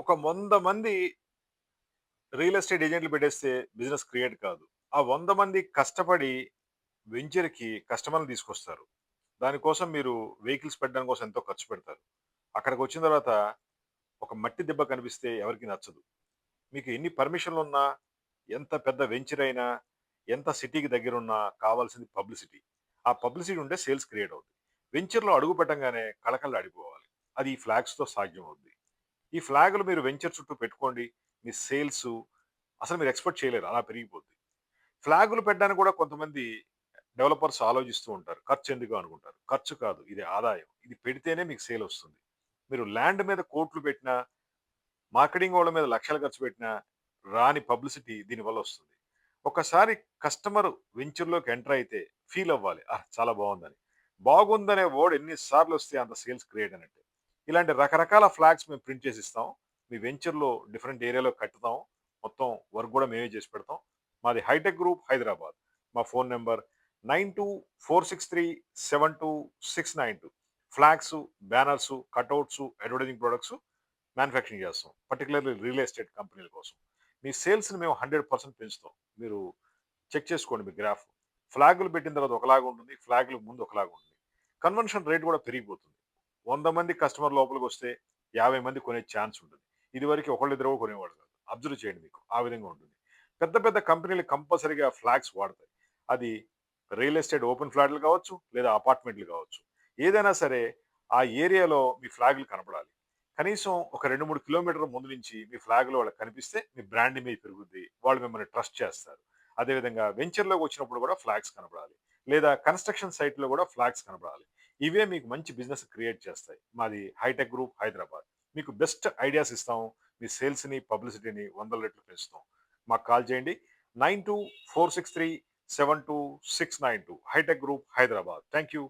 ఒక 100 మంది real estate ఏజెంట్లు పెట్టేస్తే బిజినెస్ క్రియేట్ కాదు. ఆ 100 మంది కష్టపడి వెంచర్‌కి కస్టమర్‌ని తీసుకొస్తారు. దానికోసం మీరు వెహికల్స్ పెట్టడం కోసం ఎంతో ఖర్చు పెడతారు. అక్కడికొచ్చిన తర్వాత ఒక మట్టి దెబ్బ కనిపిస్తే ఎవరికీ నచ్చదు. మీకు ఎన్ని పర్మిషన్‌లున్నా, ఎంత పెద్ద వెంచర్ అయినా, ఎంత సిటీకి దగ్గరున్నా కావాల్సింది పబ్లిసిటీ. ఆ పబ్లిసిటీ ఉంటే సేల్స్ క్రియేట్ అవుద్ది. వెంచర్‌లో అడుగు పెట్టంగానే కళకళలాడిపోవాలి. అది ఈ ఫ్లాగ్స్‌తో సాధ్యం అవుద్ది. ఈ ఫ్లాగులు మీరు వెంచర్ చుట్టూ పెట్టుకోండి. మీ సేల్సు అసలు మీరు ఎక్స్‌పెక్ట్ చేయలేరు. అలా పెరిగిపోద్ది. ఫ్లాగులు పెట్టడానికి కూడా కొంతమంది డెవలపర్స్ ఆలోచిస్తూ ఉంటారు. ఖర్చెందుకు అనుకుంటారు. ఖర్చు కాదు. ఇది ఆదాయం. ఇది పెడితేనే మీకు సేల్ వస్తుంది. మీరు ల్యాండ్ మీద కోట్లు పెట్టినా, మార్కెటింగ్ వాళ్ళ మీద లక్షలు ఖర్చు పెట్టినా, రాని పబ్లిసిటీ దీనివల్ల వస్తుంది. ఒకసారి కస్టమర్ వెంచర్‌లోకి ఎంటర్ అయితే ఫీల్ అవ్వాలి. చాలా బావుందని. బాగుందనే వర్డ్ ఎన్ని సార్లు వస్తే అంత సేల్స్ క్రియేట్ అయినట్టే. ఇలాంటి రకరకాల ఫ్లాగ్స్ మేము ప్రింట్ చేసి ఇస్తాం. మీ వెంచర్‌లో డిఫరెంట్ ఏరియాలో కట్టుతాం. మొత్తం వర్క్ కూడా మేమే చేసి పెడతాం. మాది హైటెక్ గ్రూప్ హైదరాబాద్. మా phone number 9246372692. Flags, banners, cutouts, advertising products manufacturing చేస్తాం. పర్టిక్యులర్‌లీ రియల్ ఎస్టేట్ కంపెనీల కోసం. మీ సేల్స్‌ని మేము 100% పెంచుతాం. మీరు చెక్ చేసుకోండి మీ గ్రాఫ్. ఫ్లాగులు పెట్టిన తర్వాత ఒకలాగా ఉంటుంది. ఫ్లాగులకు ముందు ఒకలాగా ఉంటుంది. కన్వర్షన్ రేట్ కూడా పెరిగిపోతుంది. 100 మంది కస్టమర్ లోపలికొస్తే 50 మంది కొనే ఛాన్స్ ఉంటుంది. ఇదివరకు ఒకళ్ళిద్దరో కొనేవాళ్ళు కాదు. అబ్జర్వ్ చేయండి మీకు. ఆ విధంగా ఉంటుంది. పెద్ద పెద్ద కంపెనీలు కంపల్సరీగా ఫ్లాగ్స్ వాడతాయి. అది రియల్ ఎస్టేట్ ఓపెన్ ఫ్లాట్‌లు కావచ్చు, లేదా అపార్ట్మెంట్‌లు కావచ్చు. ఏదైనా సరే ఆ ఏరియాలో మీ ఫ్లాగ్‌లు కనపడాలి. కనీసం ఒక 2, 3 కిలోమీటర్ల ముందు నుంచి మీ ఫ్లాగ్‌లు వాళ్ళకి కనిపిస్తే మీ బ్రాండ్ ఇమేజ్ పెరుగుద్ది. వాళ్ళు మిమ్మల్ని ట్రస్ట్ చేస్తారు. అదేవిధంగా వెంచర్‌లోకి వచ్చినప్పుడు కూడా ఫ్లాగ్స్ కనపడాలి. లేదా కన్‌స్ట్రక్షన్ సైట్‌లో కూడా ఫ్లాగ్స్ కనపడాలి. ఇవే మీకు మంచి బిజినెస్ క్రియేట్ చేస్తాయి. మాది హైటెక్ గ్రూప్ హైదరాబాద్. మీకు బెస్ట్ ఐడియాస్ ఇస్తాం. మీ సేల్స్‌ని, పబ్లిసిటీని వందల రెట్లు పెంచుతాం. మాకు కాల్ చేయండి. 9246372692 hitech group Hyderabad. Thank you.